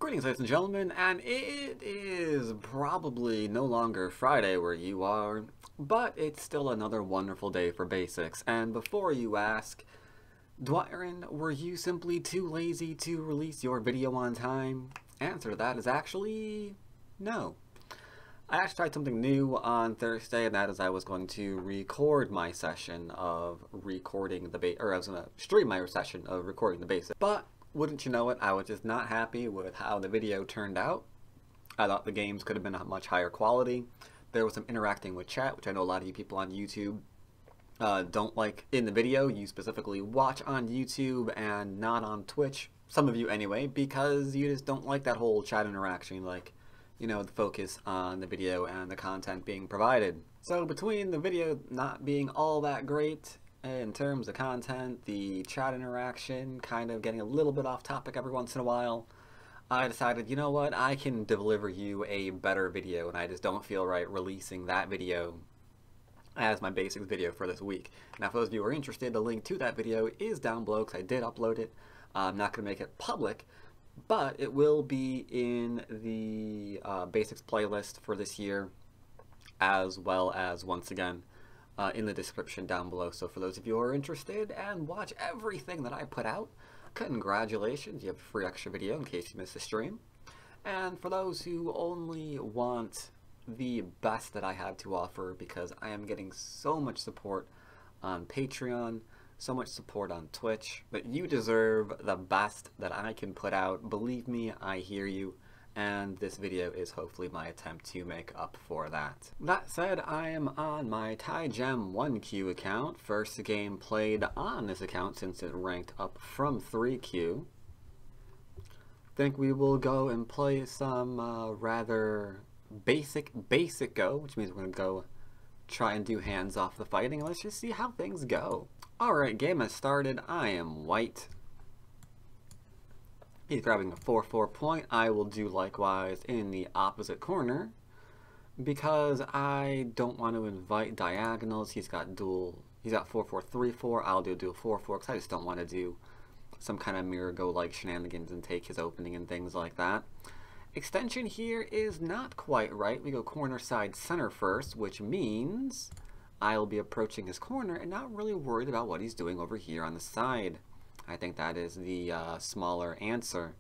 Greetings, ladies and gentlemen, and it is probably no longer Friday where you are, but it's still another wonderful day for basics. And before you ask, dwyrin, were you simply too lazy to release your video on time? Answer to that is actually no. I actually tried something new on Thursday, and that is I was going to record my session of recording the or I was going to stream my session of recording the basics. But wouldn't you know it, I was just not happy with how the video turned out. I thought the games could have been a much higher quality. There was some interacting with chat, which I know a lot of you people on YouTube don't like in the video. You specifically watch on YouTube and not on Twitch. Some of you anyway, because you just don't like that whole chat interaction, like, you know, the focus on the video and the content being provided. So between the video not being all that great in terms of content, the chat interaction kind of getting a little bit off topic every once in a while, I decided, you know what, I can deliver you a better video, and I just don't feel right releasing that video as my basics video for this week. Now, for those of you who are interested, the link to that video is down below because I did upload it. I'm not going to make it public, but it will be in the basics playlist for this year, as well as, once again, in the description down below. So for those of you who are interested and watch everything that I put out, congratulations, you have a free extra video in case you missed the stream. And for those who only want the best that I have to offer, because I am getting so much support on Patreon, so much support on Twitch, that you deserve the best that I can put out. Believe me, I hear you. And this video is hopefully my attempt to make up for that. That said, I am on my TieGem 1Q account, first game played on this account since it ranked up from 3Q. Think we will go and play some rather basic Go, which means we're going to go try and do hands off the fighting. Let's just see how things go. Alright, game has started. I am white. He's grabbing a 4-4 point. I will do likewise in the opposite corner because I don't want to invite diagonals. He's got 4-4-3-4. I'll do dual 4-4 because I just don't want to do some kind of mirror go like shenanigans and take his opening and things like that. Extension here is not quite right. We go corner side center first, which means I'll be approaching his corner and not really worried about what he's doing over here on the side. I think that is the smaller answer.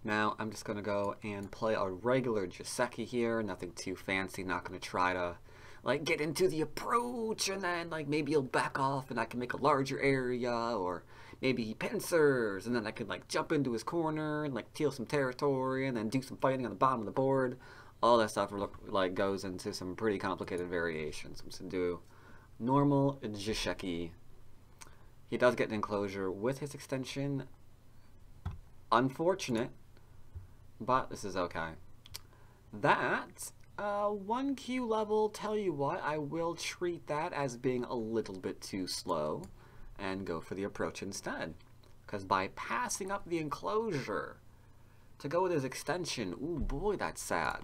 Now I'm just going to go and play a regular Joseki here. Nothing too fancy. Not going to try to like get into the approach and then like maybe he'll back off and I can make a larger area, or maybe he pincers and then I can like jump into his corner and like steal some territory and then do some fighting on the bottom of the board. All that stuff like goes into some pretty complicated variations. I'm just going to do normal Joseki. He does get an enclosure with his extension. Unfortunate, but this is okay. That 1Q level, tell you what, I will treat that as being a little bit too slow and go for the approach instead. Because by passing up the enclosure to go with his extension, ooh boy, that's sad.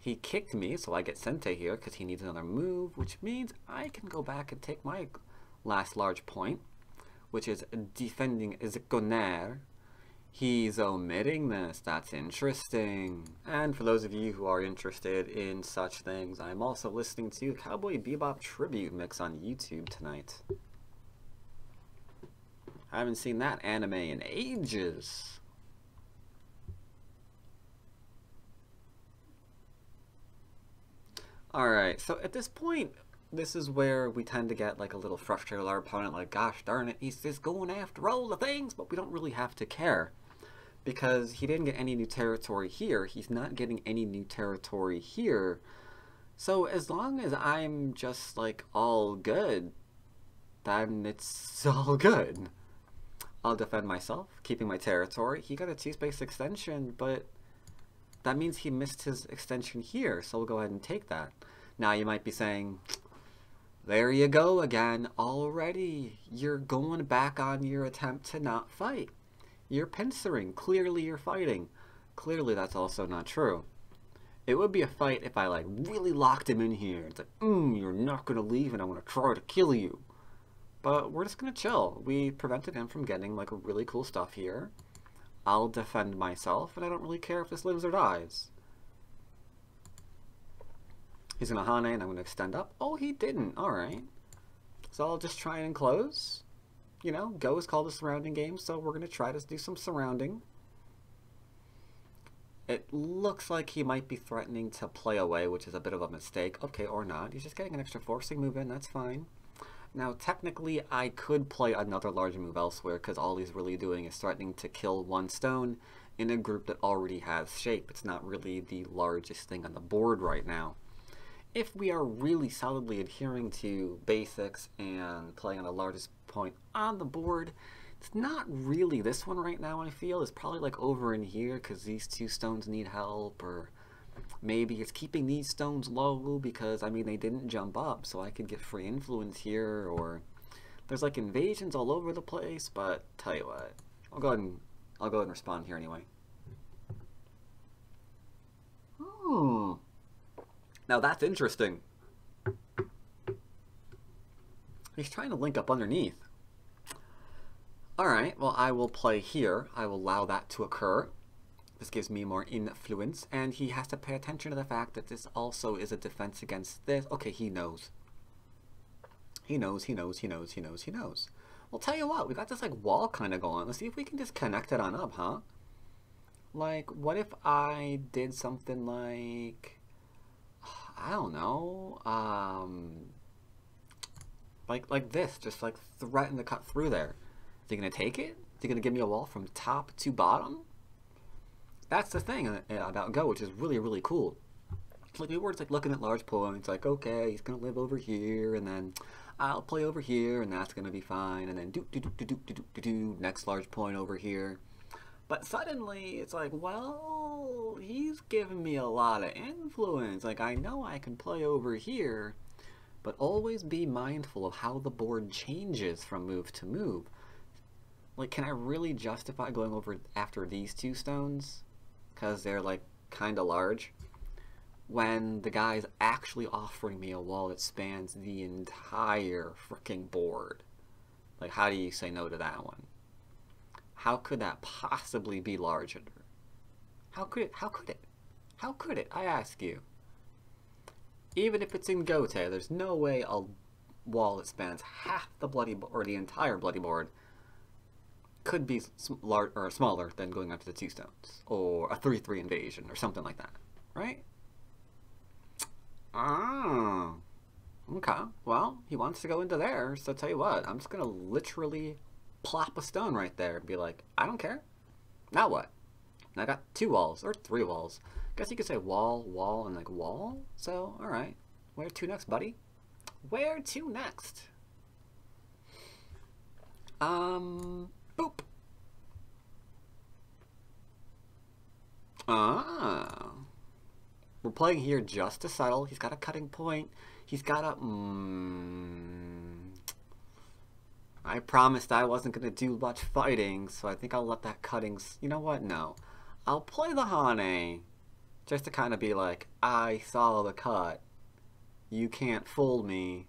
He kicked me, so I get Sente here because he needs another move, which means I can go back and take my last large point, which is defending Zikoner. He's omitting this. That's interesting. And for those of you who are interested in such things, I'm also listening to Cowboy Bebop Tribute Mix on YouTube tonight. I haven't seen that anime in ages. Alright, so at this point, this is where we tend to get like a little frustrated with our opponent, like, gosh darn it, he's just going after all the things, but we don't really have to care. Because he didn't get any new territory here, he's not getting any new territory here. So as long as I'm just like all good, then it's all good. I'll defend myself, keeping my territory. He got a 2-space extension, but that means he missed his extension here, so we'll go ahead and take that. Now you might be saying, there you go again, already. You're going back on your attempt to not fight. You're pincering. Clearly you're fighting. Clearly that's also not true. It would be a fight if I like really locked him in here. It's like, you're not going to leave and I'm going to try to kill you. But we're just gonna chill. We prevented him from getting like really cool stuff here. I'll defend myself, and I don't really care if this lives or dies. He's gonna Hane, and I'm gonna extend up. Oh, he didn't. Alright. So I'll just try and enclose. You know, Go is called a surrounding game, so we're gonna try to do some surrounding. It looks like he might be threatening to play away, which is a bit of a mistake. Okay, or not. He's just getting an extra forcing move in, that's fine. Now, technically, I could play another large move elsewhere, because all he's really doing is threatening to kill one stone in a group that already has shape. It's not really the largest thing on the board right now. If we are really solidly adhering to basics and playing on the largest point on the board, it's not really this one right now, I feel. It's probably like over in here because these two stones need help, or maybe it's keeping these stones low because, I mean, they didn't jump up, so I could get free influence here, or there's like invasions all over the place, but tell you what, I'll go ahead and respond here anyway. Now that's interesting. He's trying to link up underneath. Alright, well, I will play here. I will allow that to occur. This gives me more influence, and he has to pay attention to the fact that this also is a defense against this. Okay, he knows. He knows. Well, tell you what, we got this, like, wall kind of going. Let's see if we can just connect it on up, huh? Like, what if I did something like... I don't know, like this, just like threaten to cut through there. Is he gonna take it? Is he gonna give me a wall from top to bottom? That's the thing about Go, which is really, really cool. Like, we were just like looking at large points, like, okay, he's gonna live over here, and then I'll play over here, and that's gonna be fine, and then next large point over here. But suddenly, it's like, well, he's giving me a lot of influence. Like, I know I can play over here, but always be mindful of how the board changes from move to move. Like, can I really justify going over after these two stones? Because they're, like, kind of large. When the guy's actually offering me a wall that spans the entire freaking board. Like, how do you say no to that one? How could that possibly be larger? How could it? How could it? How could it? I ask you. Even if it's in Gote, there's no way a wall that spans half the bloody or the entire bloody board could be large or smaller than going after the two stones, or a 3/3 invasion, or something like that, right? Ah, okay. Well, he wants to go into there, so tell you what, I'm just gonna literally plop a stone right there and be like, I don't care. Now what? And I got 2 walls, or 3 walls. Guess you could say wall, wall, and like wall. So, alright. Where to next, buddy? Where to next? Boop. Ah. We're playing here just to settle. He's got a cutting point. He's got a... I promised I wasn't going to do much fighting, so I think I'll let that cutting... You know what? No. I'll play the Hane, just to kind of be like, I saw the cut. You can't fool me.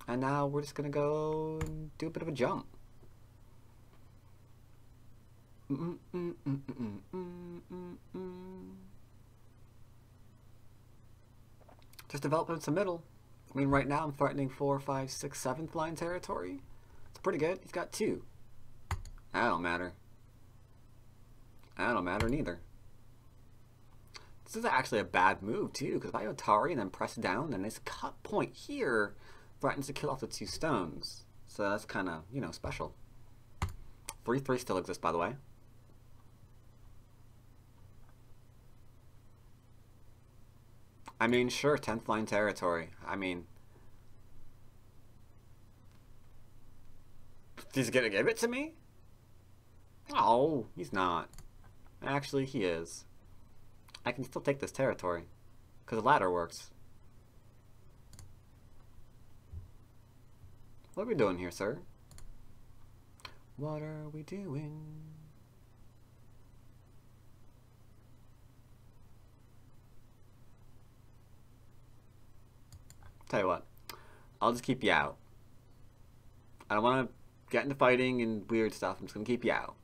And now we're just going to go and do a bit of a jump. Just developments in the middle. I mean, right now I'm threatening 4, 5, 6, 7th line territory. It's pretty good. He's got 2. That don't matter. That don't matter neither. This is actually a bad move too, because if I Otari and then press down, then this cut point here threatens to kill off the 2 stones. So that's kind of, you know, special. 3/3 still exists, by the way. I mean, sure, 10th line territory. I mean, he's gonna give it to me? Oh, he's not. Actually, he is. I can still take this territory, because the ladder works. What are we doing here, sir? What are we doing? Tell you what, I'll just keep you out. I don't want to get into fighting and weird stuff. I'm just going to keep you out.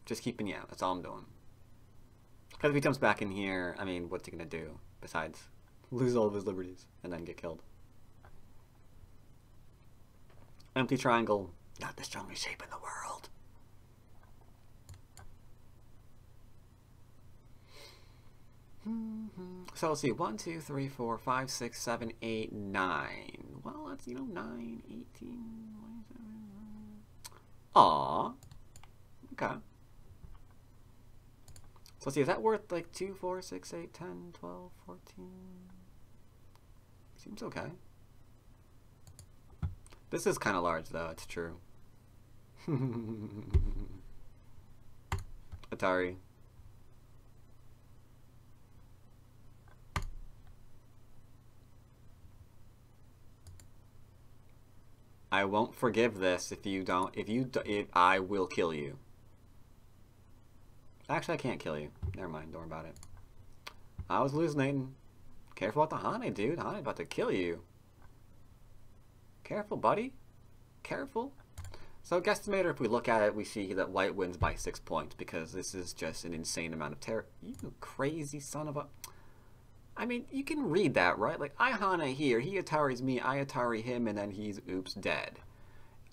Just keeping you out. That's all I'm doing. Because if he jumps back in here, I mean, what's he going to do besides lose all of his liberties and then get killed? Empty triangle. Not the strongest shape in the world. So let's see. 1, 2, 3, 4, 5, 6, 7, 8, 9. Well, that's, 9, 18, 27. Aww. Okay. So let's see. Is that worth like 2, 4, 6, 8, 10, 12, 14? Seems okay. This is kind of large, though. It's true. Atari. I won't forgive this if you don't. If I will kill you. Actually, I can't kill you. Never mind. Don't worry about it. I was hallucinating. Careful with the Hane, dude. Hane's about to kill you. Careful, buddy. Careful. So, guesstimator, if we look at it, we see that white wins by 6 points because this is just an insane amount of terror. You crazy son of a... I mean, you can read that, right? Like, I Hane here, he Ataris me, I Atari him, and then he's, oops, dead.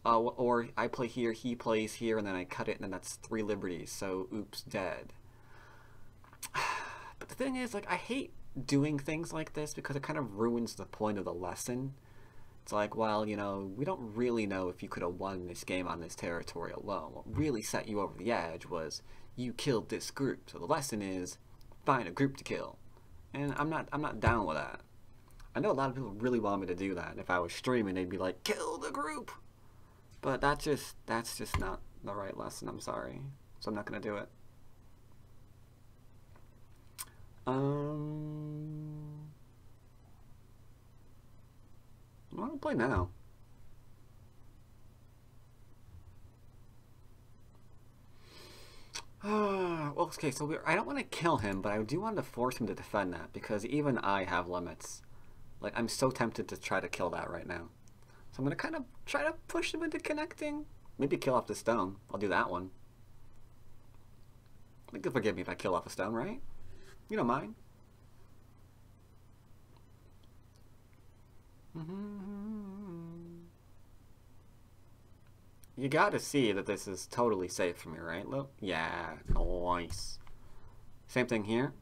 Or I play here, he plays here, and then I cut it, and then that's 3 liberties, so oops, dead. But the thing is, like, I hate doing things like this because it kind of ruins the point of the lesson. It's like, well, we don't really know if you could have won this game on this territory alone. What really set you over the edge was you killed this group. So the lesson is, find a group to kill. And I'm not down with that. I know a lot of people really want me to do that. If I was streaming, they'd be like, kill the group. But that's just not the right lesson. I'm sorry. So I'm not gonna do it. What do I play now? Well, okay, so I don't want to kill him, but I do want to force him to defend that, because even I have limits. Like, I'm so tempted to try to kill that right now. So I'm going to kind of try to push him into connecting. Maybe kill off the stone. I'll do that one. You can forgive me if I kill off a stone, right? You don't mind. You gotta see that this is totally safe for me, right, Lou? Yeah, nice. Same thing here.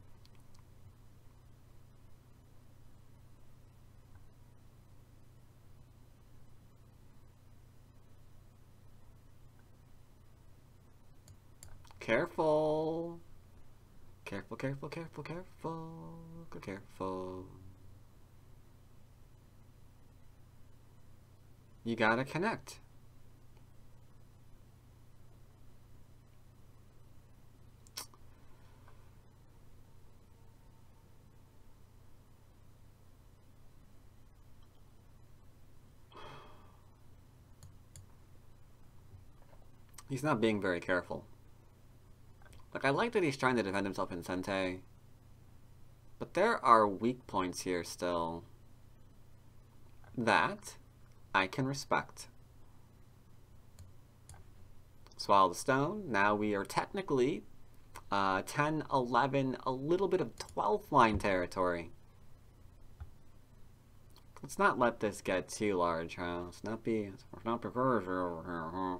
Careful. Careful, careful, careful, careful. Careful. You gotta connect. He's not being very careful. Like, I like that he's trying to defend himself in Sente. But there are weak points here still. That I can respect. Swallow the stone. Now we are technically 10, 11, a little bit of 12th line territory. Let's not let this get too large, huh? Let's not precursor over here, huh?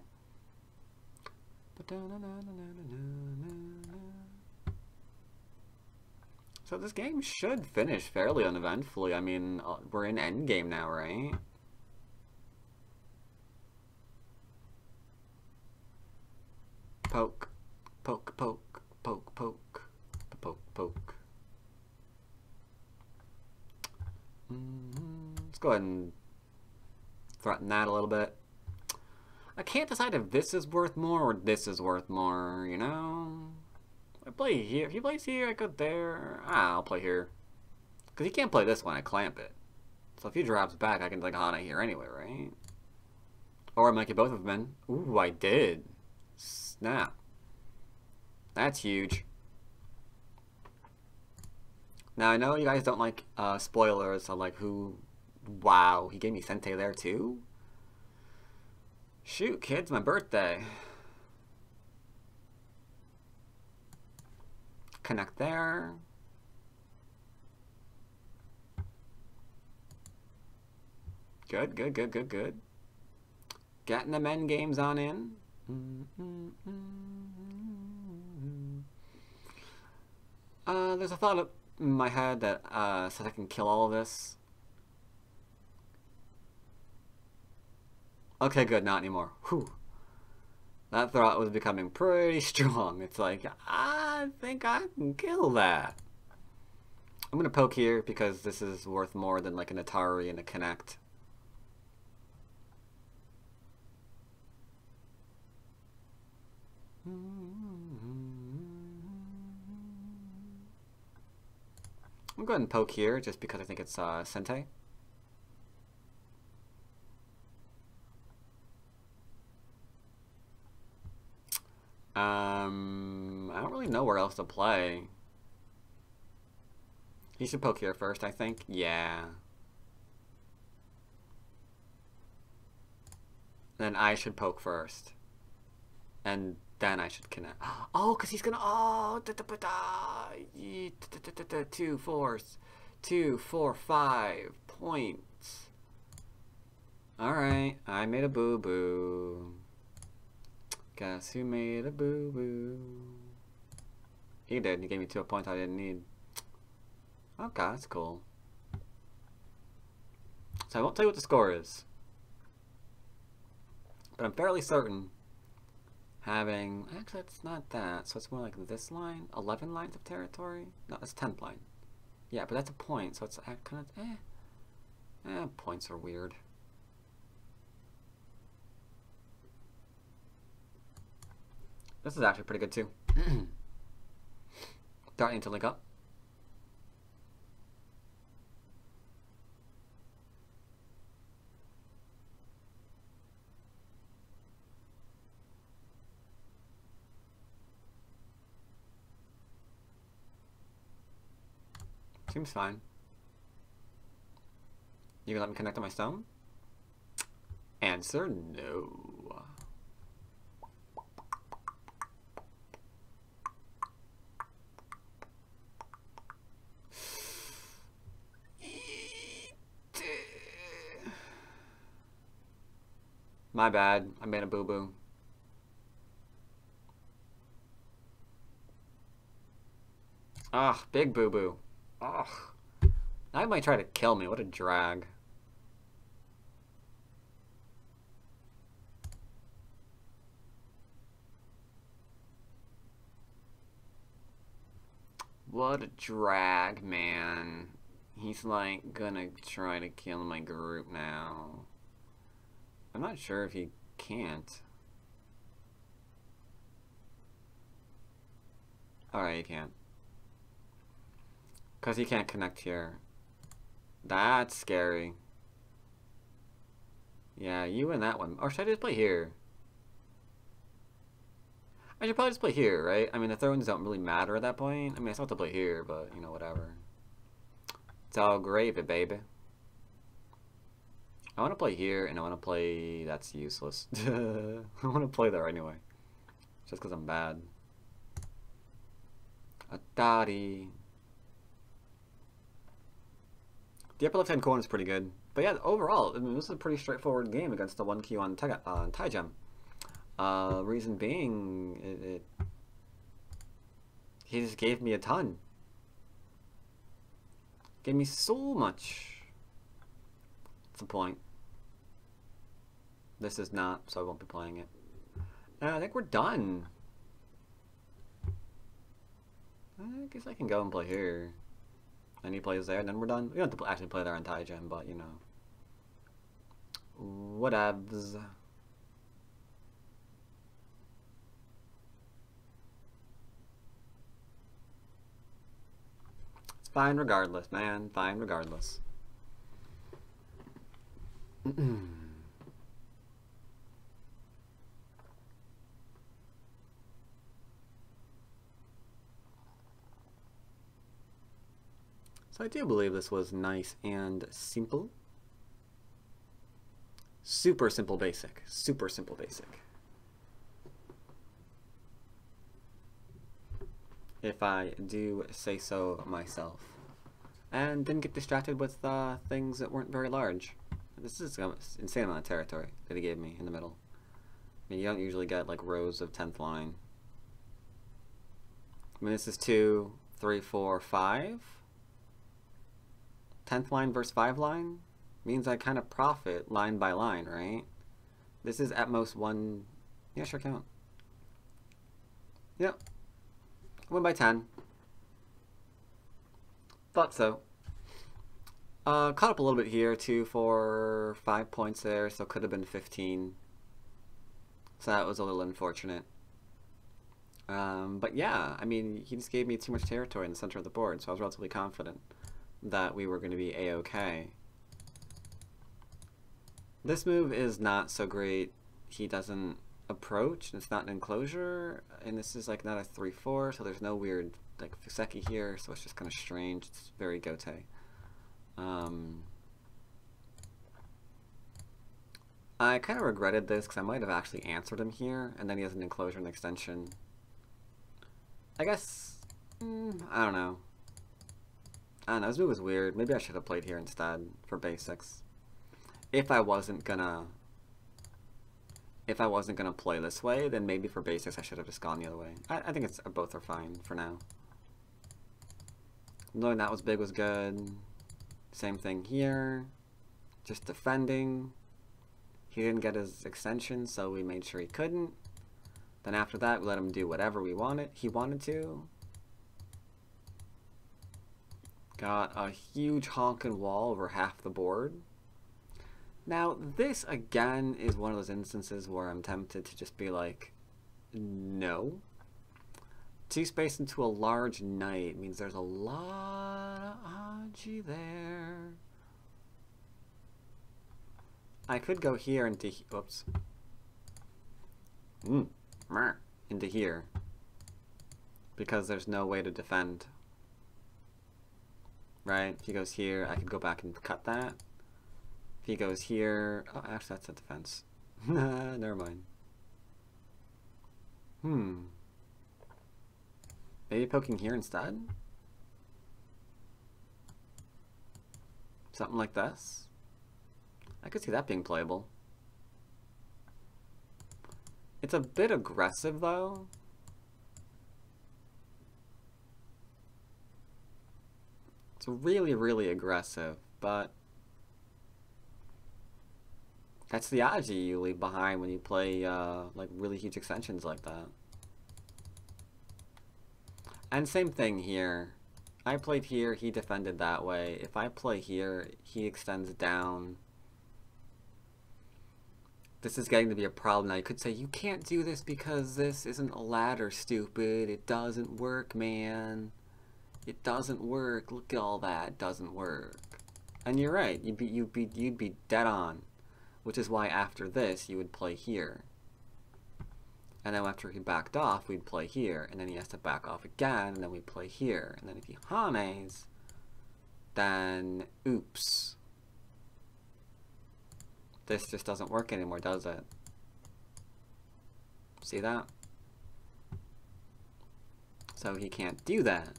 So this game should finish fairly uneventfully. I mean, we're in endgame now, right? Poke, poke, poke, poke, poke, poke, poke. Let's go ahead and threaten that a little bit. I can't decide if this is worth more or this is worth more, you know? I play here. If he plays here, I go there. I'll play here. Because he can't play this one, I clamp it. So if he drops back, I can like Hana here anyway, right? Or I might get both of them in. Ooh, I did. Snap. That's huge. Now, I know you guys don't like spoilers, so like who... Wow, he gave me Sente there too? Shoot, kids, my birthday. Connect there. Good, good, good, good, good. Getting the men games on in. There's a thought in my head that said I can kill all of this. Okay, good, not anymore. Whew. That thought was becoming pretty strong. It's like, I think I can kill that. I'm gonna poke here because this is worth more than like an Atari and a Kinect. I'm going to poke here just because I think it's Sente. I don't really know where else to play. He should poke here first, I think. Yeah. Then I should poke first. And then I should connect. Oh, because he's gonna. Oh, 2 fours, 2, 4, 5 points. All right, I made a boo boo. Guess who made a boo boo? He did. He gave me 2 points I didn't need. Okay, that's cool. So I won't tell you what the score is, but I'm fairly certain. Having, actually it's not that, so it's more like this line, 11 lines of territory? No, that's 10th line. Yeah, but that's a point, so it's kind of, points are weird. This is actually pretty good too. Starting to link up. Seems fine. You gonna let me connect to my stone? Answer no. My bad. I made a boo-boo. Ugh, big boo-boo. Ugh. Now he might try to kill me. What a drag. What a drag, man. He's like gonna try to kill my group now. I'm not sure if he can't. Alright, he can't. Because he can't connect here. That's scary. Yeah, you win that one. Or should I just play here? I should probably just play here, right? I mean, the thrones don't really matter at that point. I mean, I still have to play here, but, you know, whatever. It's all gravy, baby. I want to play here, and I want to play... That's useless. I want to play there anyway. Just because I'm bad. Atari. The upper left-hand corner is pretty good. But yeah, overall, I mean, this is a pretty straightforward game against the 1Q on Taijam. Reason being, he just gave me a ton. Gave me so much. What's the point? This is not, so I won't be playing it. I think we're done. I guess I can go and play here. And he plays there, and then we're done. We don't have to actually play there on Taijam, but, you know. Whatevs. It's fine regardless, man. Fine regardless. So I do believe this was nice and simple. Super simple basic. Super simple basic. If I do say so myself. And didn't get distracted with things that weren't very large. This is an insane amount of territory that he gave me in the middle. I mean, you don't usually get like rows of 10th line. I mean, this is 2, 3, 4, 5. 10th line versus 5 line means I kind of profit line by line, right? This is at most 1. Yeah, sure, count. Yep. 1 by 10. Thought so. Caught up a little bit here, 2, 4, 5 points there, so could have been 15. So that was a little unfortunate. But yeah, I mean, he just gave me too much territory in the center of the board, so I was relatively confident that we were going to be a-okay. This move is not so great. He doesn't approach, and it's not an enclosure, and this is like not a 3-4, so there's no weird like Fuseki here, so it's just kind of strange. It's very Gote. I kind of regretted this because I might have actually answered him here, and then he has an enclosure and extension. I guess, I don't know. This move was weird. Maybe I should have played here instead for basics. If I wasn't gonna play this way, then maybe for basics I should have just gone the other way. I think both are fine for now. Knowing that was big was good. Same thing here. Just defending. He didn't get his extension, so we made sure he couldn't. Then after that, we let him do whatever he wanted to. Got a huge honkin' wall over half the board. Now, this again is one of those instances where I'm tempted to just be like, no. 2 space into a large knight means there's a lot of Aji there. I could go here into, whoops. Into here. Because there's no way to defend. Right? If he goes here, I could go back and cut that. If he goes here, oh, actually that's a defense. Never mind. Maybe poking here instead? Something like this? I could see that being playable. It's a bit aggressive though. It's really, really aggressive, but that's the Aji you leave behind when you play like really huge extensions like that. And same thing here. I played here, he defended that way. If I play here, he extends down. This is getting to be a problem now. You could say, you can't do this because this isn't a ladder, stupid. It doesn't work, man. It doesn't work. Look at all that. It doesn't work. And you're right. You'd be dead on. Which is why after this, you would play here. And then after he backed off, we'd play here. And then he has to back off again, and then we play here. And then if he hanes, then oops. This just doesn't work anymore, does it? See that? So he can't do that.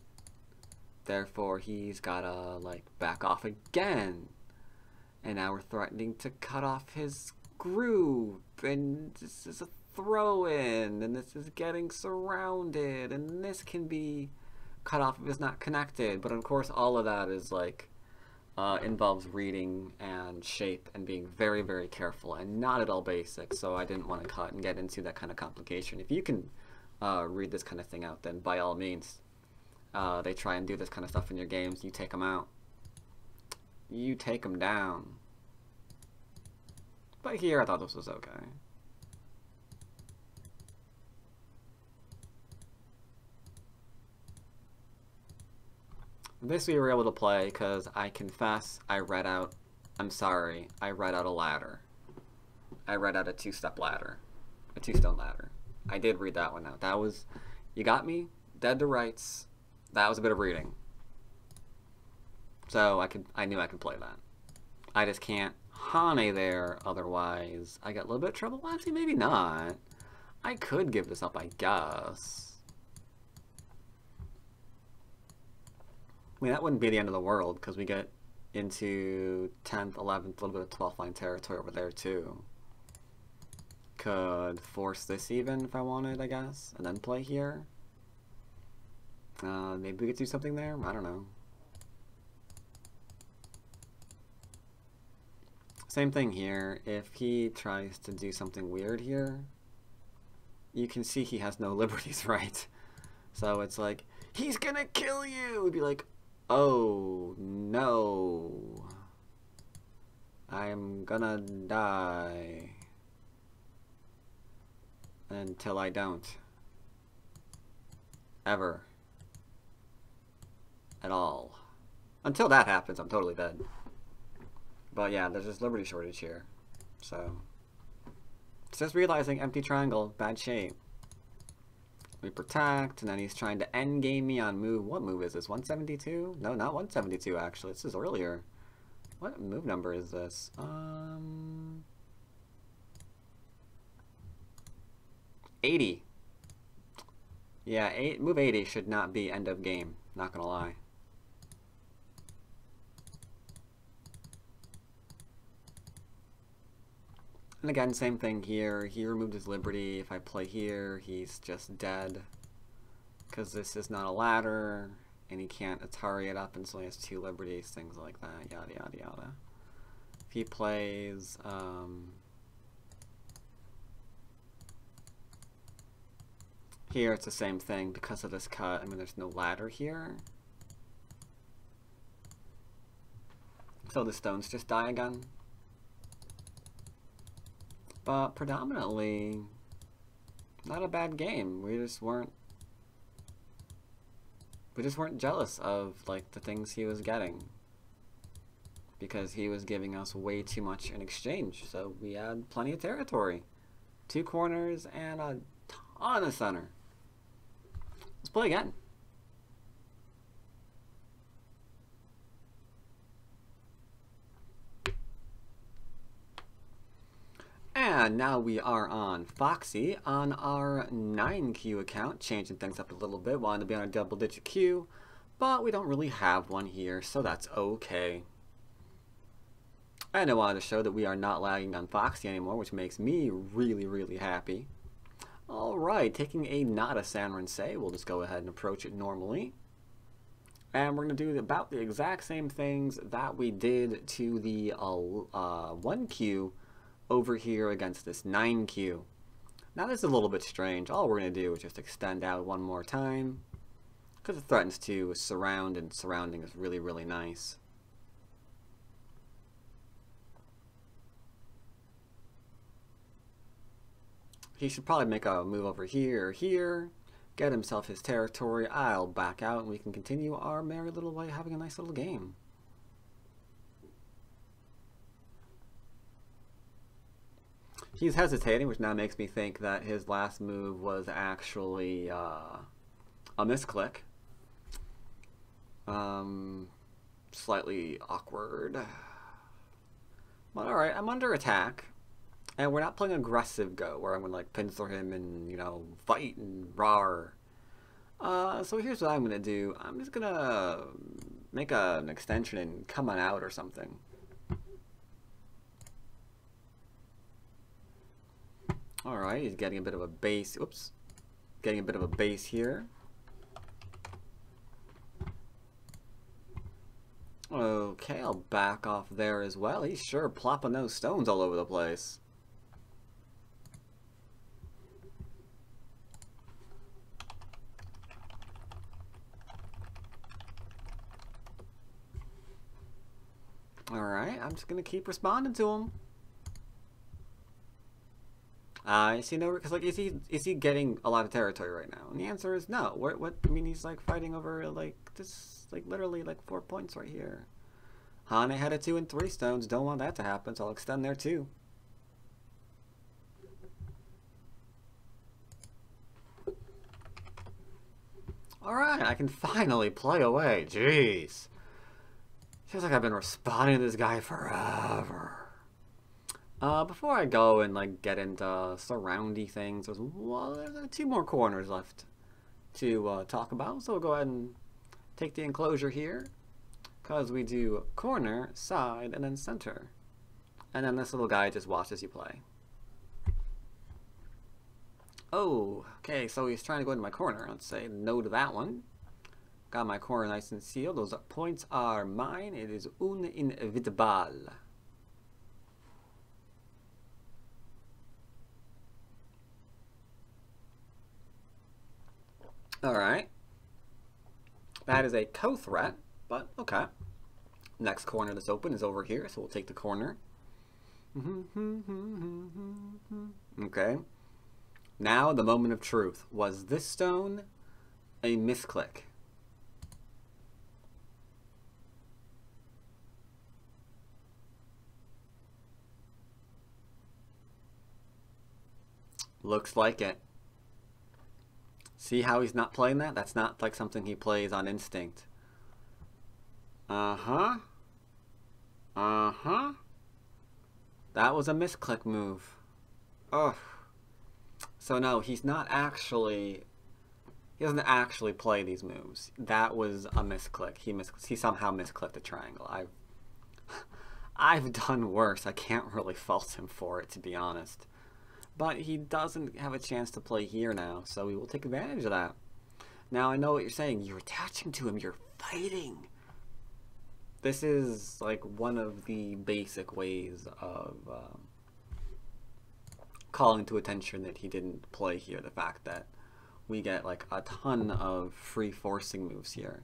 Therefore, he's gotta, like, back off again. And now we're threatening to cut off his groove. And this is a throw-in. And this is getting surrounded. And this can be cut off if it's not connected. But, of course, all of that is, like, involves reading and shape and being very, very careful and not at all basic, so I didn't want to cut and get into that kind of complication. If you can read this kind of thing out, then by all means, they try and do this kind of stuff in your games, you take them out. You take them down. But here, I thought this was okay. This we were able to play because I confess I read out, I'm sorry, I read out a ladder. I read out a 2-step ladder. A 2-stone ladder. I did read that one out. That was, you got me, dead to rights. That was a bit of reading. So I knew I could play that. I just can't Hane there, otherwise. I got a little bit of trouble. Well, actually, maybe not. I could give this up, I guess. I mean, that wouldn't be the end of the world, because we get into 10th, 11th, a little bit of 12th line territory over there, too. Could force this even if I wanted, I guess, and then play here. Maybe we could do something there? I don't know. Same thing here. If he tries to do something weird here, you can see he has no liberties, right? So it's like, he's gonna kill you! We'd be like, oh no. I'm gonna die. Until I don't. Ever. At all. Until that happens, I'm totally dead. But yeah, there's this liberty shortage here. So. It's just realizing empty triangle, bad shape. We protect, and then he's trying to endgame me on move. What move is this? 172? No, not 172 actually. This is earlier. What move number is this? 80. Yeah, move 80 should not be end of game. Not gonna lie. And again, same thing here. He removed his liberty. If I play here, he's just dead. Because this is not a ladder, and he can't Atari it up until he has 2 liberties, things like that, yada yada yada. If he plays, here it's the same thing because of this cut. I mean, there's no ladder here. So the stones just die again. But predominantly, not a bad game. We just weren't jealous of like the things he was getting, because he was giving us way too much in exchange. So we had plenty of territory, 2 corners and a ton of center. Let's play again. And now we are on Foxy on our 9Q account, changing things up a little bit. Wanted to be on a double-digit queue, but we don't really have one here, so that's okay. And I wanted to show that we are not lagging on Foxy anymore, which makes me really, really happy. Alright, taking a not a San Rinsei, we'll just go ahead and approach it normally. And we're going to do about the exact same things that we did to the 1Q over here against this 9Q. Now this is a little bit strange. All we're going to do is just extend out one more time, because it threatens to surround, and surrounding is really, really nice. He should probably make a move over here or here, get himself his territory. I'll back out and we can continue our merry little way, having a nice little game. He's hesitating, which now makes me think that his last move was actually a misclick. Slightly awkward. But alright, I'm under attack. And we're not playing aggressive Go, where I'm going to like pincer him and, you know, fight and rawr. So here's what I'm going to do. I'm just going to make an extension and come on out or something. Alright, he's getting a bit of a base. Oops. Getting a bit of a base here. Okay, I'll back off there as well. He's sure plopping those stones all over the place. Alright, I'm just going to keep responding to him. Is he no? Because like, is he getting a lot of territory right now? And the answer is no. What? I mean, he's like fighting over like this, like literally like 4 points right here. Hane had a 2 and 3 stones. Don't want that to happen, so I'll extend there too. All right, I can finally play away. Jeez, feels like I've been responding to this guy forever. Before I go and like get into surroundy things, there's 2 more corners left to talk about. So we'll go ahead and take the enclosure here, because we do corner, side, and then center. And then this little guy just watches you play. Oh, okay, so he's trying to go into my corner. Let's say no to that one. Got my corner nice and sealed. Those points are mine. It is inevitable. Alright. That is a co-threat, but okay. Next corner that's open is over here, so we'll take the corner. Okay. Now, the moment of truth. Was this stone a misclick? Looks like it. See how he's not playing that? That's not like something he plays on instinct. Uh-huh. Uh-huh. That was a misclick move. Ugh. So no, he's not actually... He doesn't actually play these moves. That was a misclick. He somehow misclicked the triangle. I've done worse. I can't really fault him for it, to be honest. But he doesn't have a chance to play here now, so we will take advantage of that. Now, I know what you're saying. You're attaching to him. You're fighting. This is, like, one of the basic ways of calling to attention that he didn't play here. The fact that we get, like, a ton of free forcing moves here.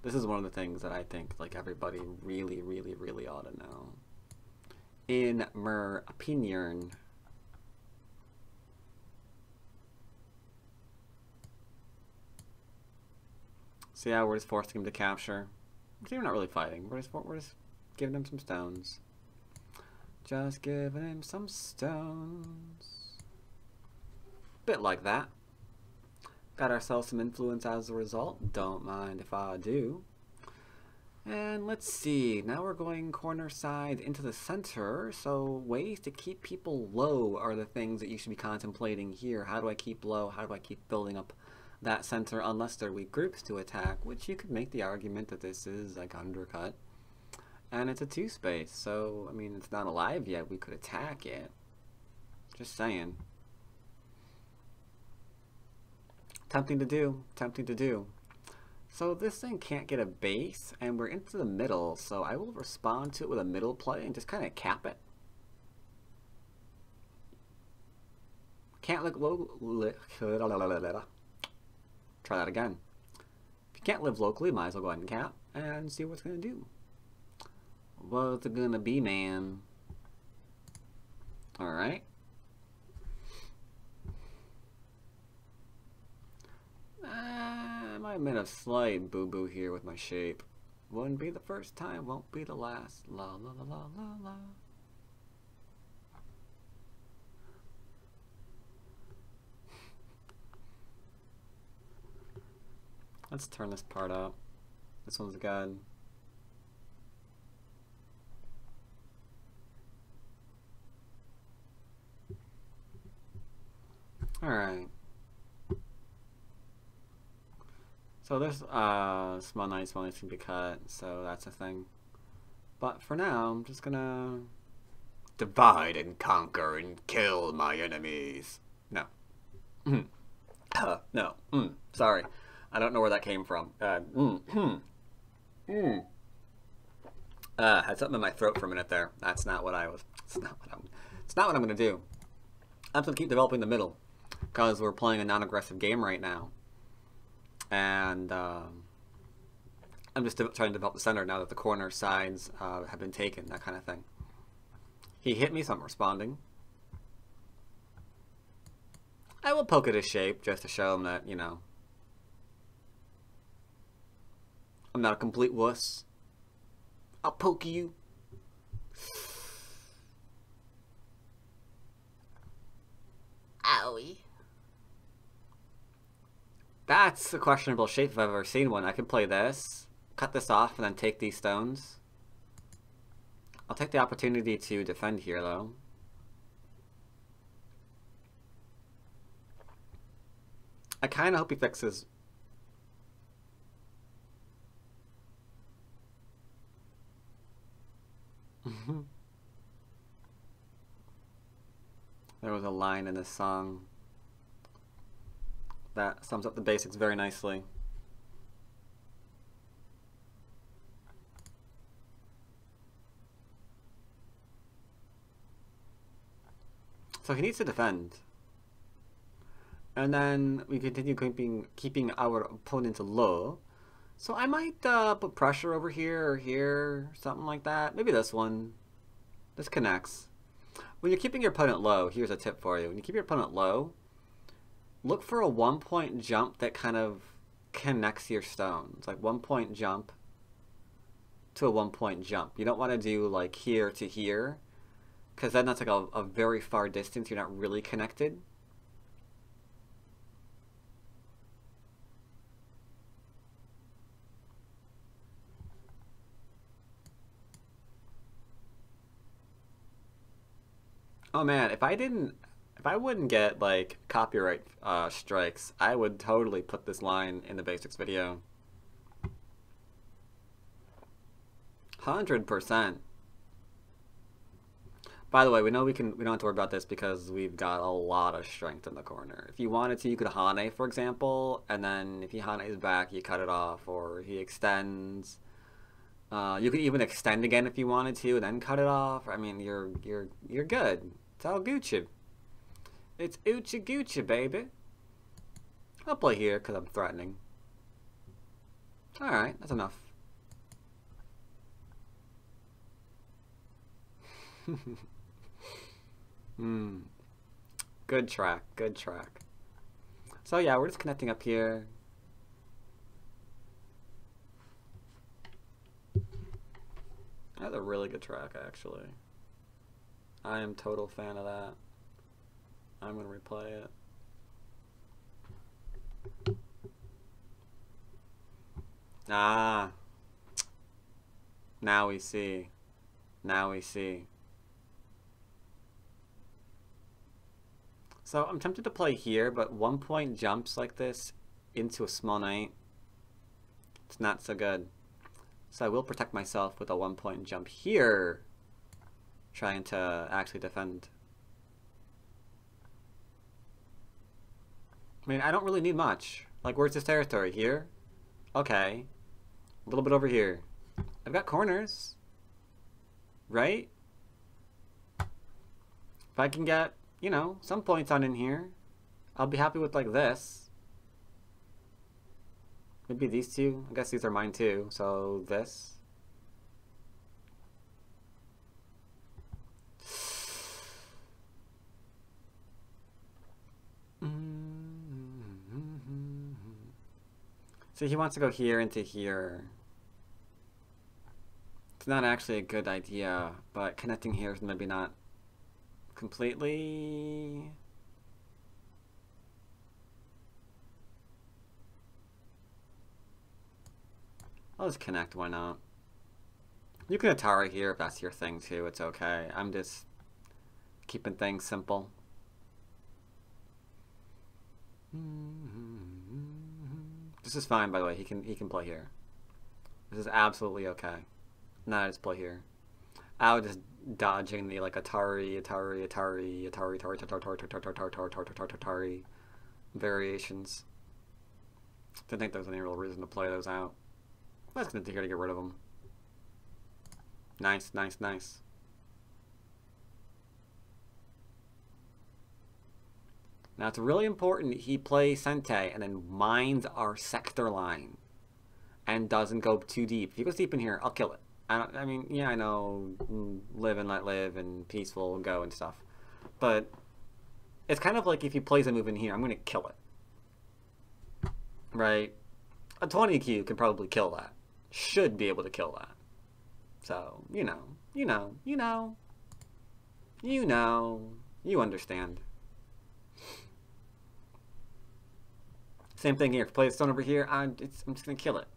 This is one of the things that I think, like, everybody really, really, really ought to know. In my opinion... So yeah, we're just forcing him to capture. We're not really fighting. We're just giving him some stones. Just giving him some stones. Bit like that. Got ourselves some influence as a result. Don't mind if I do. And let's see. Now we're going corner side into the center. So ways to keep people low are the things that you should be contemplating here. How do I keep low? How do I keep building up that center unless they're weak groups to attack, which you could make the argument that this is like undercut. And it's a 2-space, so I mean it's not alive yet, we could attack it. Just saying. Tempting to do, tempting to do. So this thing can't get a base, and we're into the middle, so I will respond to it with a middle play and just kind of cap it. Can't look low. Try that again. If you can't live locally, might as well go ahead and cap and see what's going to do. What's it going to be, man? Alright. I might have made a slight boo-boo here with my shape. Wouldn't be the first time, won't be the last. La la la la la la. Let's turn this part up. This one's good. Alright. So this small nice one can be cut, so that's a thing. But for now, I'm just gonna divide and conquer and kill my enemies. No. No. Sorry. I don't know where that came from. Had something in my throat for a minute there. That's not what I was. It's not what I'm gonna do. I'm just gonna keep developing the middle, because we're playing a non-aggressive game right now, and I'm just trying to develop the center now that the corner sides have been taken. That kind of thing. He hit me, so I'm responding. I will poke at his shape just to show him that, you know, I'm not a complete wuss. I'll poke you. Owie. That's a questionable shape if I've ever seen one. I could play this, cut this off, and then take these stones. I'll take the opportunity to defend here, though. I kind of hope he fixes. There was a line in this song that sums up the basics very nicely. So he needs to defend. And then we continue keeping our opponent low. So I might put pressure over here or here, something like that. Maybe this one. This connects. When you're keeping your opponent low, here's a tip for you. When you keep your opponent low, look for a 1-point jump that kind of connects your stones. Like 1-point jump to a 1-point jump. You don't want to do like here to here, because then that's like a very far distance. You're not really connected. Oh man, if I wouldn't get like copyright strikes, I would totally put this line in the basics video. 100%. By the way, we know we don't have to worry about this because we've got a lot of strength in the corner. If you wanted to, you could Hane, for example, and then if he Hane's back, you cut it off, or he extends. You could even extend again if you wanted to, and then cut it off. I mean, you're good. It's all Gucci. It's Uchi Gucci, baby. I'll play here because I'm threatening. Alright, that's enough. Good track, good track. So yeah, we're just connecting up here. That's a really good track, actually. I am total fan of that. I'm gonna replay it. Ah. Now we see. Now we see. So I'm tempted to play here, but 1-point jumps like this into a small knight, it's not so good. So I will protect myself with a 1-point jump here, trying to actually defend. I mean, I don't really need much. Like, where's this territory? Here? Okay. A little bit over here. I've got corners. Right? If I can get, you know, some points on in here, I'll be happy with like this. Maybe these two. I guess these are mine too. So this. So he wants to go here into here. It's not actually a good idea, but connecting here is maybe not completely. I'll just connect, why not? You can Atari here if that's your thing too, it's okay. I'm just keeping things simple. This is fine, by the way. He can play here. This is absolutely okay. Nah, just play here. I was just dodging the like Atari variations. Didn't think there was any real reason to play those out. Let's get here to get rid of them. Nice, nice, nice. Now it's really important he plays Sente and then mines our sector line and doesn't go too deep. If he goes deep in here, I'll kill it. I mean, yeah, I know, live and let live and peaceful go and stuff. But it's kind of like if he plays a move in here, I'm going to kill it. Right? A 20Q can probably kill that. Should be able to kill that. So, you understand. Same thing here. If I play a stone over here, I'm just going to kill it.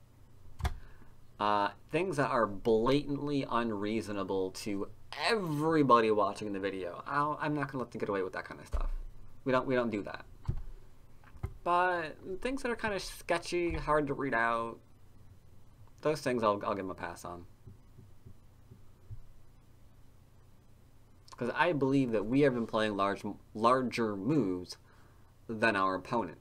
Things that are blatantly unreasonable to everybody watching the video. I'm not going to let them get away with that kind of stuff. We don't do that. but things that are kind of sketchy, hard to read out, those things I'll give him a pass on. Because I believe that we have been playing larger moves than our opponent.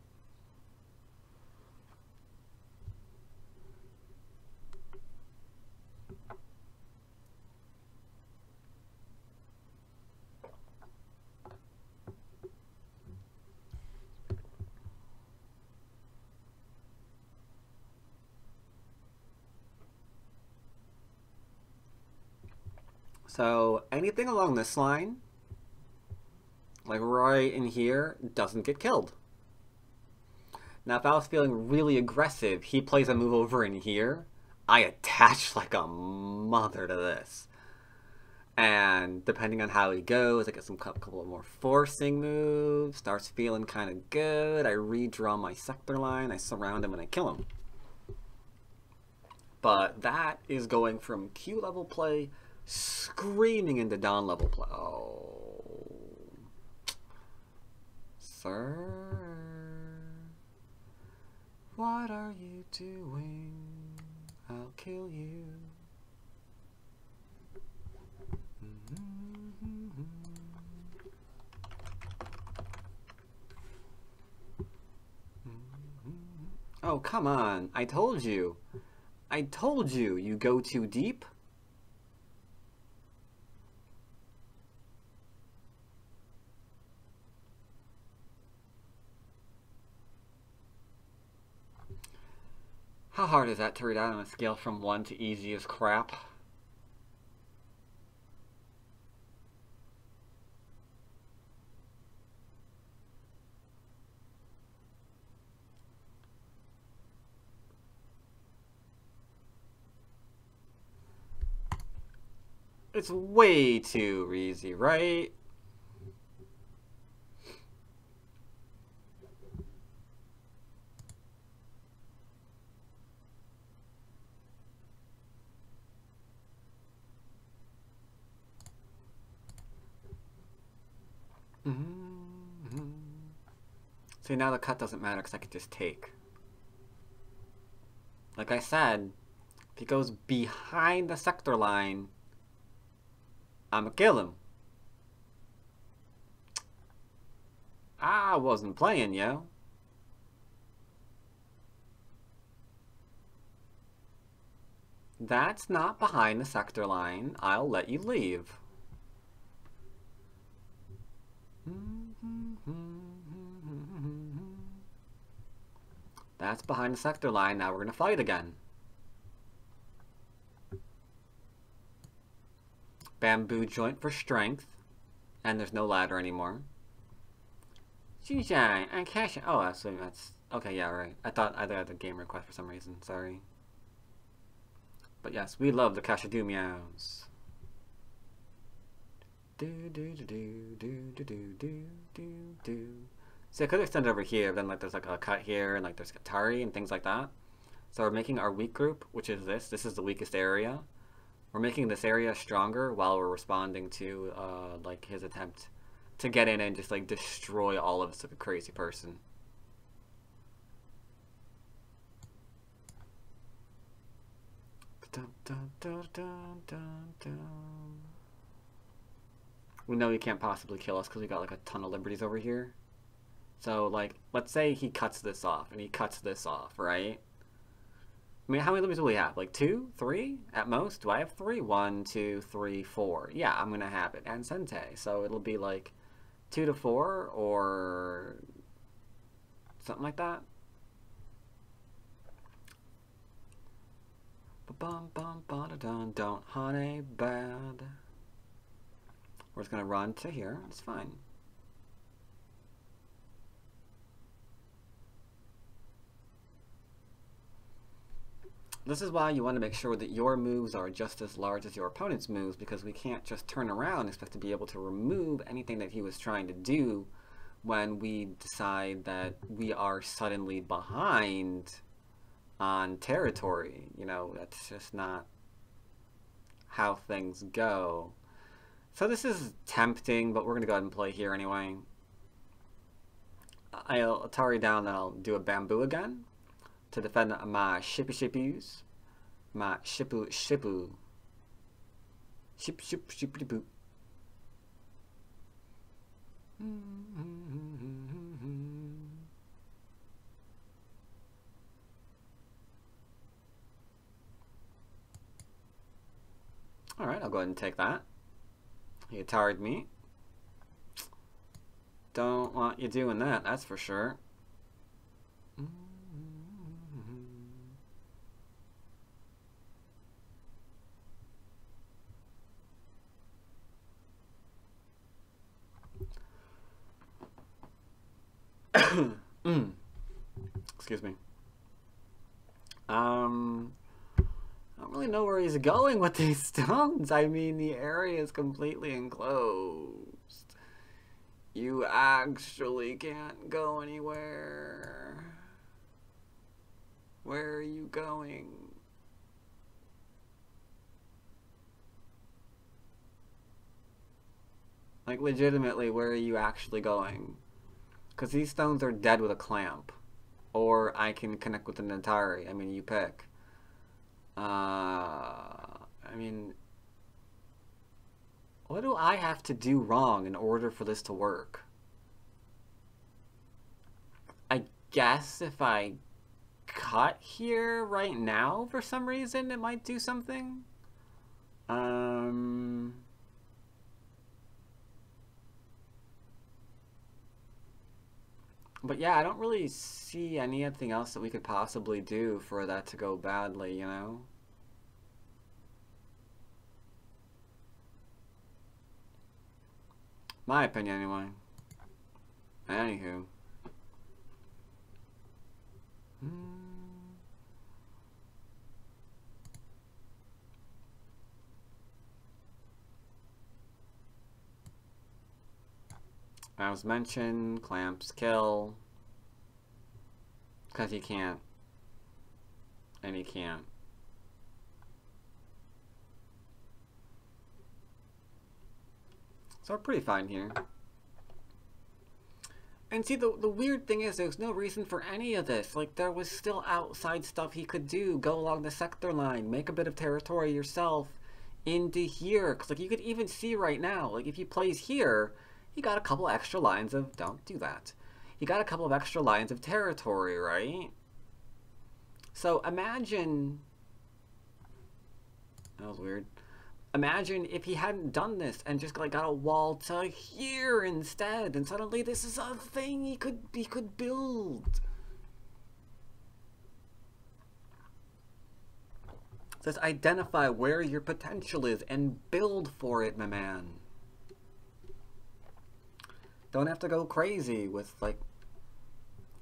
So anything along this line, like right in here, doesn't get killed. Now if I was feeling really aggressive, he plays a move over in here, I attach like a mother to this. And depending on how he goes, I get some couple of more forcing moves, starts feeling kind of good, I redraw my sector line, I surround him and I kill him. But that is going from Q level play screaming into Dawn level play. Oh. Sir, what are you doing? I'll kill you. Oh, come on. I told you. I told you, you go too deep. How hard is that to read out on a scale from 1 to easy as crap? It's way too easy, right? See, now the cut doesn't matter because I can just take. Like I said, if he goes behind the sector line, I'ma kill him. I wasn't playing, yo. That's not behind the sector line. I'll let you leave. That's behind the sector line. Now we're gonna fight again. Bamboo joint for strength. And there's no ladder anymore. Sunshine and cash. Oh, that's okay. Yeah, right. I thought I had a game request for some reason. Sorry. But yes, we love the Kashadu meows. Do do do do do do do do do do. So I could extend it over here, then like there's like a cut here, and like there's Katari and things like that. So we're making our weak group, which is this. This is the weakest area. We're making this area stronger while we're responding to like his attempt to get in and just like destroy all of us like a crazy person. Dun, dun, dun, dun, dun, dun. We know he can't possibly kill us because we got like a ton of liberties over here. So like, let's say he cuts this off and he cuts this off, right? I mean, how many liberties will we have? Like 2, 3 at most? Do I have 3? 1, 2, 3, 4. Yeah, I'm gonna have it. And Sente. So it'll be like 2 to 4 or something like that. Ba-bum bum ba-da-dun, don't honey bad. We're just gonna run to here. It's fine. This is why you want to make sure that your moves are just as large as your opponent's moves, because we can't just turn around and expect to be able to remove anything that he was trying to do when we decide that we are suddenly behind on territory. You know, that's just not how things go. So this is tempting, but we're going to go ahead and play here anyway. I'll Atari down and I'll do a bamboo again to defend my shippies. My shippu. Shippity boo. Alright, I'll go ahead and take that. He Atari'd me. Don't want you doing that, that's for sure. Excuse me. I don't really know where he's going with these stones. I mean, the area is completely enclosed. You actually can't go anywhere. Where are you going? Like, legitimately, where are you actually going? Because these stones are dead with a clamp. Or I can connect with an Atari. I mean, you pick. I mean, what do I have to do wrong in order for this to work? I guess if I cut here right now for some reason, it might do something. But yeah, I don't really see anything else that we could possibly do for that to go badly, you know? My opinion, anyway. Anywho. As mentioned, clamps kill. Because he can't. And he can't. So we're pretty fine here. And see, the weird thing is there's no reason for any of this. Like, there was still outside stuff he could do. Go along the sector line. Make a bit of territory yourself into here. Because, like, you could even see right now, like, if he plays here, he got a couple extra lines of... Don't do that. He got a couple of extra lines of territory, right? So, imagine... That was weird. Imagine if he hadn't done this and just like got a wall to here instead, and suddenly this is a thing he could build. It says identify where your potential is and build for it, my man. Don't have to go crazy with like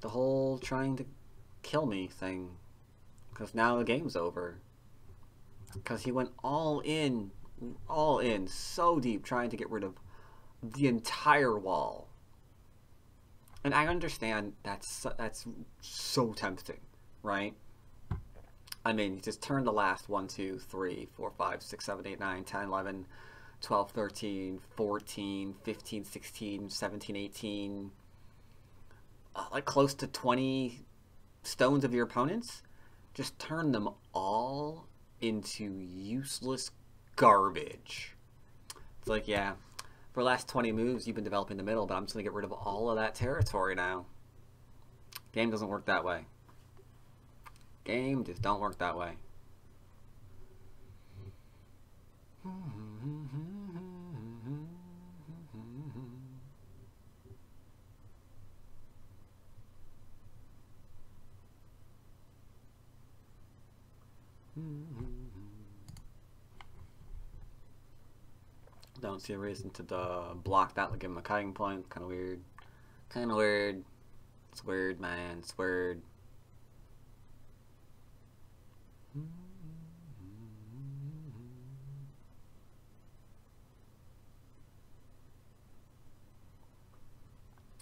the whole trying to kill me thing, because now the game's over. Because he went all in so deep trying to get rid of the entire wall. And I understand that's so tempting, right? I mean, you just turn the last 1, 2, 3, 4, 5, 6, 7, 8, 9, 10, 11, 12, 13, 14, 15, 16, 17, 18, like close to 20 stones of your opponents. Just turn them all into useless garbage. It's like, yeah, for the last 20 moves you've been developing the middle, but I'm just gonna get rid of all of that territory now. Game doesn't work that way. Game just don't work that way. Don't see a reason to block that, like give him a cutting point. Kind of weird. Kind of weird. It's weird, man. It's weird.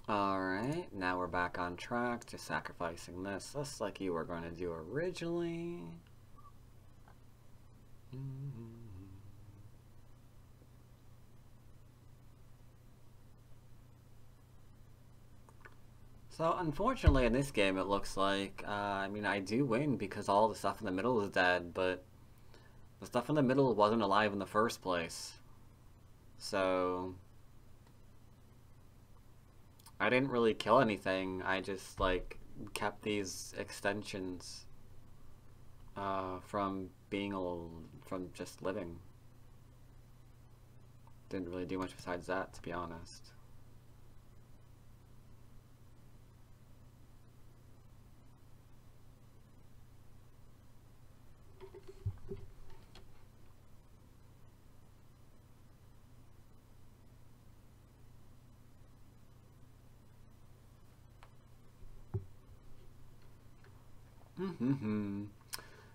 Alright, now we're back on track to sacrificing this, just like you were going to do originally. So unfortunately in this game it looks like, I mean I do win because all the stuff in the middle is dead, but the stuff in the middle wasn't alive in the first place. So I didn't really kill anything, I just like kept these extensions from being from just living. Didn't really do much besides that, to be honest.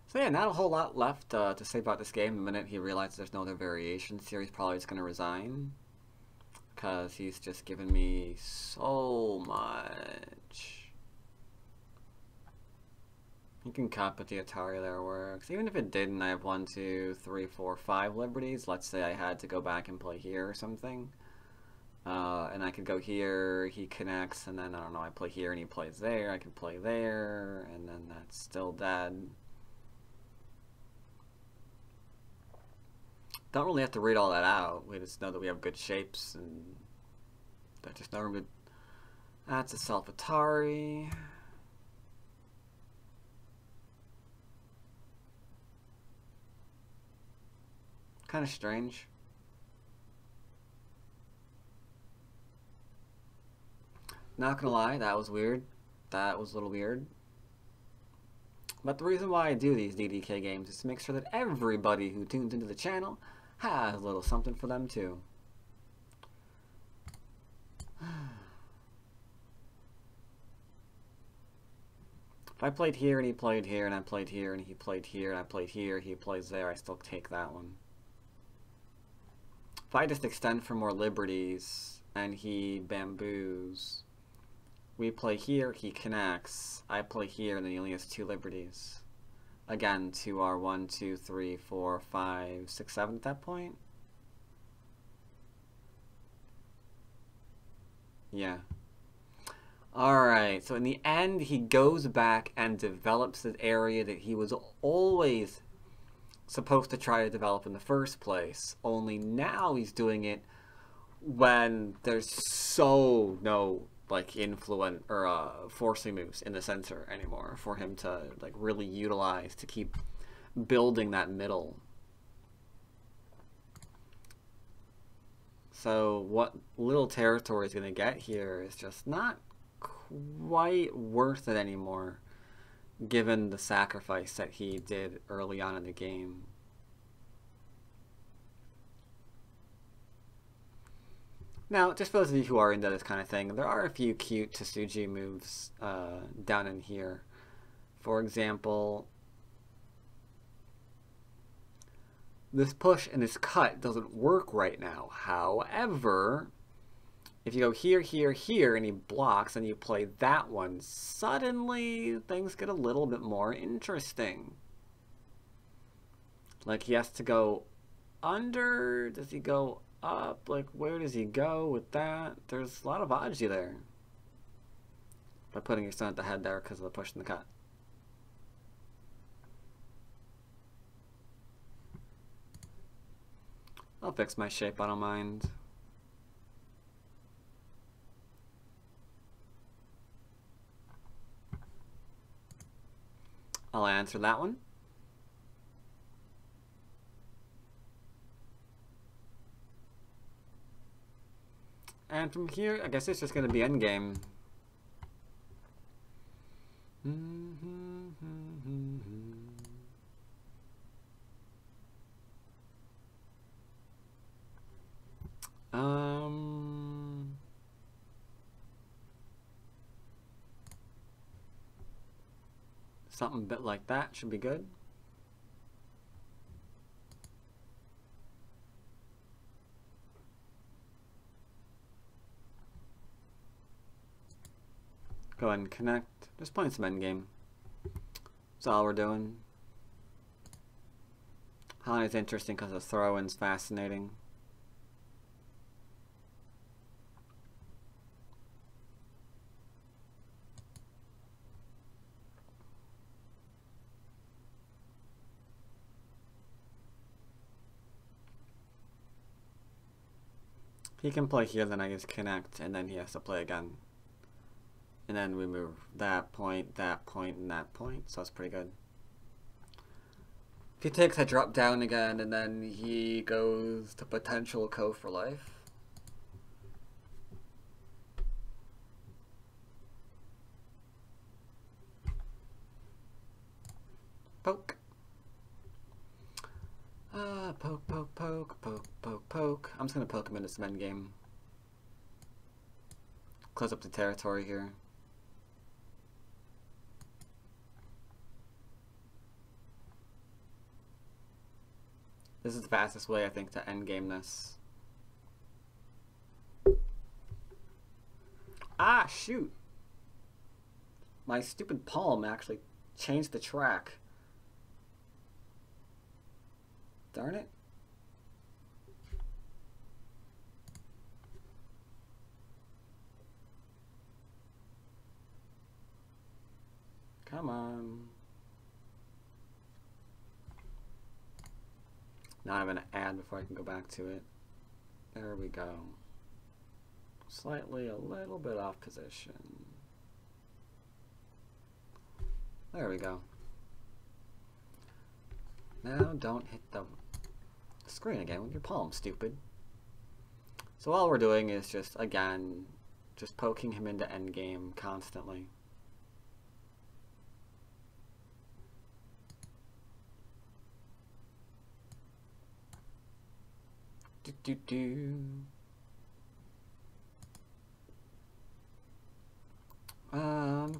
So yeah, not a whole lot left to say about this game. The minute he realizes there's no other variations here, he's probably just going to resign. Because he's just given me so much. You can cut, but the Atari there works. Even if it didn't, I have 1, 2, 3, 4, 5 liberties. Let's say I had to go back and play here or something. And I could go here, he connects, and then, I don't know, I play here and he plays there. I could play there, and then that's still dead. Don't really have to read all that out. We just know that we have good shapes, and that's just no good. That's a self-Atari. Kind of strange. Not gonna lie, that was weird. That was a little weird. But the reason why I do these DDK games is to make sure that everybody who tunes into the channel has a little something for them too. If I played here and he played here and I played here and he played here and I played here, he plays there, I still take that one. If I just extend for more liberties and he bamboos, we play here, he connects, I play here, and then he only has 2 liberties. Again, to our 1, 2, 3, 4, 5, 6, 7 at that point? Yeah. Alright, so in the end, he goes back and develops the area that he was always supposed to try to develop in the first place. Only now he's doing it when there's no like influence or forcing moves in the center anymore for him to like really utilize to keep building that middle. So what little territory is going to get here is just not quite worth it anymore, given the sacrifice that he did early on in the game. Now, just for those of you who are into this kind of thing, there are a few cute Tsuji moves down in here. For example, this push and this cut doesn't work right now. However, if you go here, here, here, and he blocks, and you play that one, suddenly things get a little bit more interesting. Like, he has to go under. Does he go up? Like, where does he go with that? There's a lot of Aji there. By putting your son at the head there because of the push and the cut. I'll fix my shape, I don't mind. I'll answer that one. And from here, I guess it's just going to be endgame. Something a bit like that should be good. Go ahead and connect. Just playing some endgame. That's all we're doing. Hana's interesting because the throw-in's fascinating. He can play here, then I just connect, and then he has to play again. And then we move that point, and that point, so that's pretty good. If he takes, I drop down again, and then he goes to potential ko for life. Poke. Poke, poke, poke, poke, poke, poke. I'm just gonna poke him into some endgame. Close up the territory here. This is the fastest way, I think, to endgame this. Ah, shoot! My stupid palm actually changed the track. Darn it. Come on. Now I'm going to add before I can go back to it. There we go. Slightly a little bit off position. There we go. Now don't hit the screen again with your palm, stupid. So all we're doing is just, again, just poking him into endgame constantly.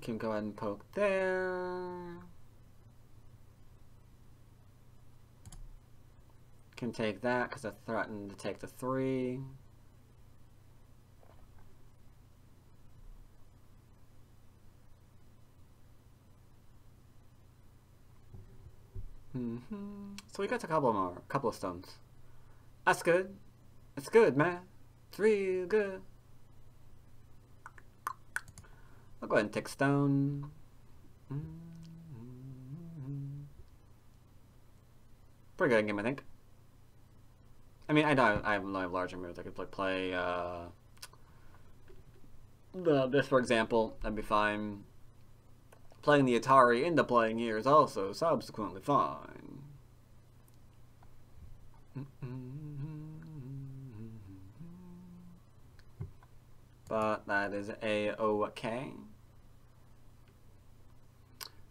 Can go ahead and poke there. Can take that because I threatened to take the 3. So we got a couple of stones. That's good. It's good, man. 3 is good. I'll go ahead and take stone. Pretty good game, I think. I mean, I know I have larger moves. I could play this, for example. That'd be fine. Playing the Atari into playing here is also subsequently fine. But that is a-okay.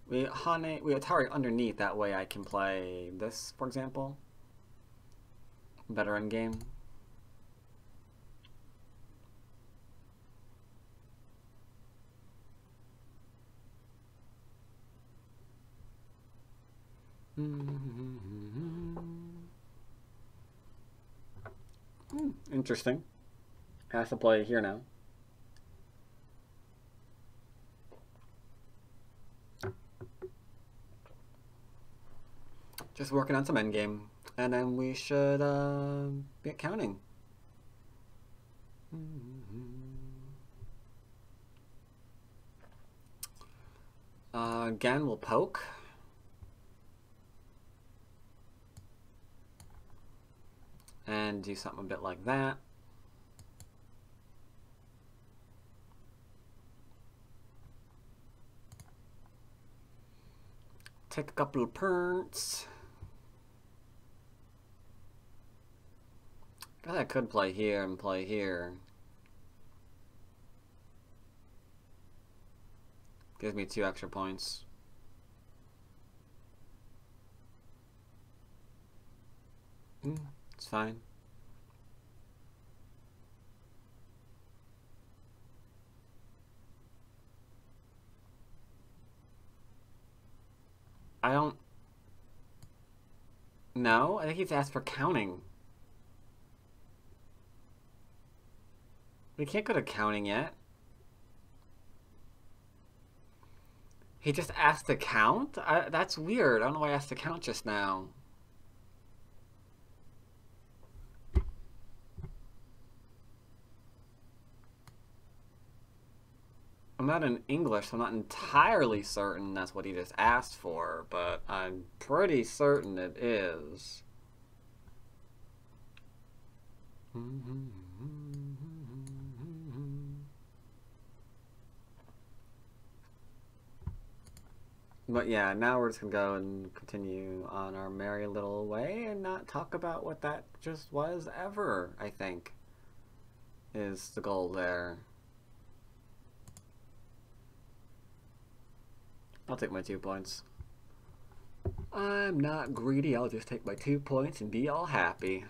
We Atari underneath, that way I can play this, for example. Better end game. Interesting. Has to play here now. Just working on some endgame, and then we should be counting. Again, we'll poke. And do something a bit like that. Take a couple of perks. I could play here and play here. Gives me 2 extra points. It's fine. I don't know. I think he's asked for counting. We can't go to counting yet. He just asked to count? That's weird. I don't know why I asked to count just now. I'm not in English, so I'm not entirely certain that's what he just asked for, but I'm pretty certain it is. But yeah, now we're just gonna go and continue on our merry little way and not talk about what that just was ever, I think, is the goal there. I'll take my 2 points. I'm not greedy, I'll just take my 2 points and be all happy.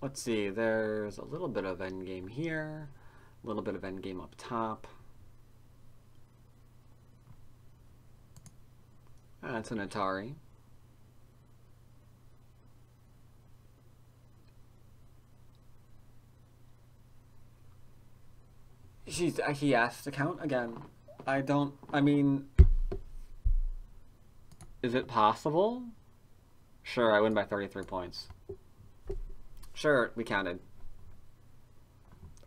Let's see, there's a little bit of endgame here, a little bit of endgame up top. That's an Atari. He asked to count again. I mean, is it possible? Sure, I win by 33 points. Sure, we counted.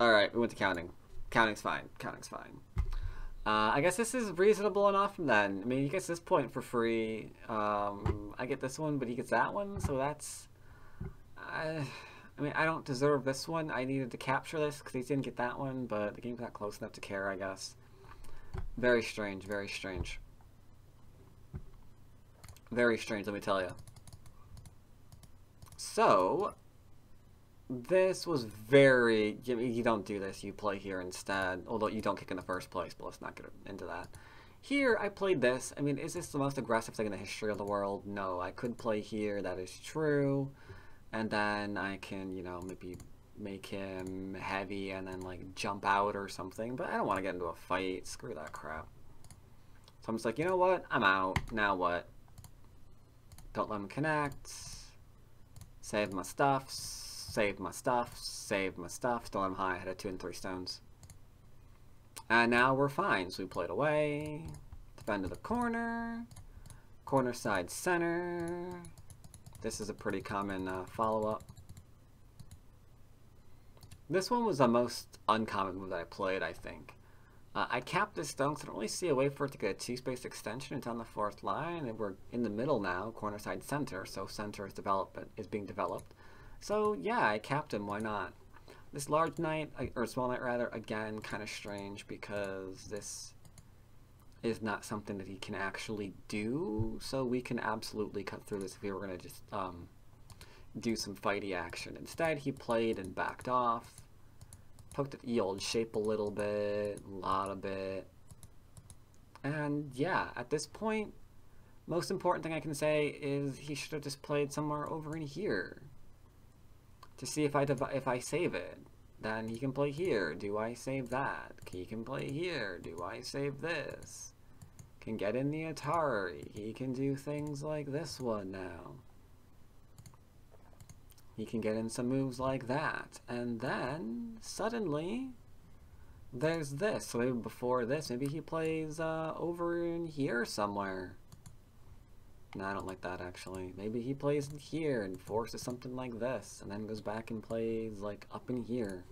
Alright, we went to counting. Counting's fine. Counting's fine. I guess this is reasonable enough then. I mean, he gets this point for free. I get this one, but he gets that one, so that's... I mean, I don't deserve this one. I needed to capture this because he didn't get that one, but the game's not close enough to care, I guess. Very strange, very strange. Very strange, let me tell you. So... this was very... you don't do this, you play here instead. Although you don't kick in the first place, but let's not get into that. Here, I played this. I mean, is this the most aggressive thing in the history of the world? No, I could play here, that is true. And then I can, you know, maybe make him heavy and then, like, jump out or something. But I don't want to get into a fight. Screw that crap. So I'm just like, you know what? I'm out. Now what? Don't let him connect. Save my stuffs. Save my stuff, save my stuff. Still I'm high, I had 2 and 3 stones. And now we're fine. So we played away. Defend to the corner. Corner side center. This is a pretty common follow-up. This one was the most uncommon move that I played, I think. I capped this stone because I don't really see a way for it to get a 2-space extension. It's on the 4th line, and we're in the middle now, corner side center, so center is being developed. So yeah, I capped him, why not? This large knight, or small knight rather, again, kind of strange because this is not something that he can actually do, so we can absolutely cut through this if we were going to just do some fighty action. Instead, he played and backed off, poked at the old shape a little bit, a lot of bit, and yeah, at this point, most important thing I can say is he should have just played somewhere over in here to see if I save it. Then he can play here. Do I save that? He can play here. Do I save this? Can get in the Atari. He can do things like this one now. He can get in some moves like that. And then, suddenly, there's this. So maybe before this, maybe he plays over in here somewhere. No, I don't like that, actually. Maybe he plays in here and forces something like this, and then goes back and plays, like, up in here.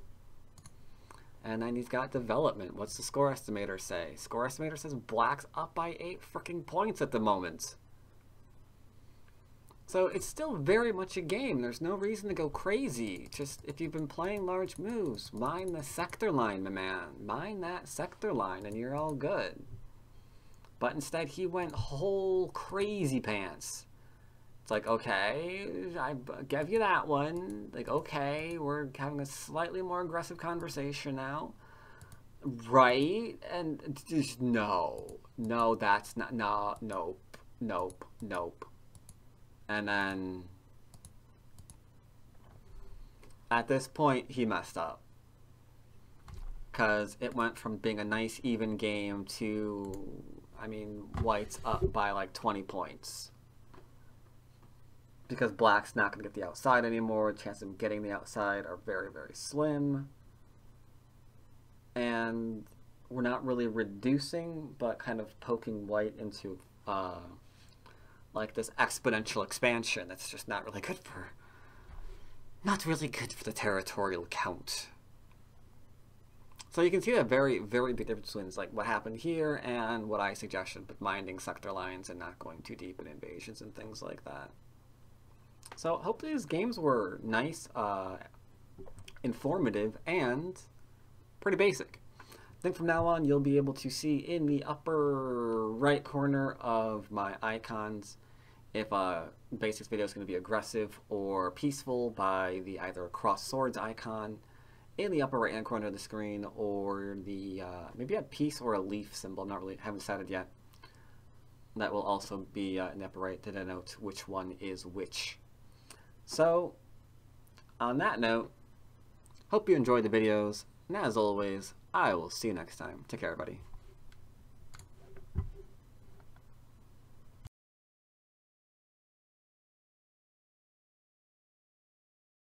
And then he's got development. What's the score estimator say? Score estimator says Black's up by 8 freaking points at the moment. So it's still very much a game. There's no reason to go crazy. Just, if you've been playing large moves, mine the sector line, my man. Mine that sector line, and you're all good. But instead, he went whole crazy pants. It's like, okay, I gave you that one. Like, okay, we're having a slightly more aggressive conversation now. Right? And just, no. No, that's not, no, nope, nope, nope. And then, at this point, he messed up. Because it went from being a nice, even game to... I mean, White's up by like 20 points. Because Black's not going to get the outside anymore. The chances of getting the outside are very, very slim. And we're not really reducing, but kind of poking White into like this exponential expansion that's just not really good for not really good for the territorial count. So you can see a very, very big difference between like what happened here and what I suggested, but minding sector lines and not going too deep in invasions and things like that. So hopefully these games were nice, informative, and pretty basic. I think from now on you'll be able to see in the upper right corner of my icons if a basics video is going to be aggressive or peaceful by the either cross swords icon in the upper right hand corner of the screen, or the maybe a peace or a leaf symbol. Haven't decided yet. That will also be in the upper right to denote which one is which. So on that note, hope you enjoyed the videos, and as always, I will see you next time. Take care, everybody.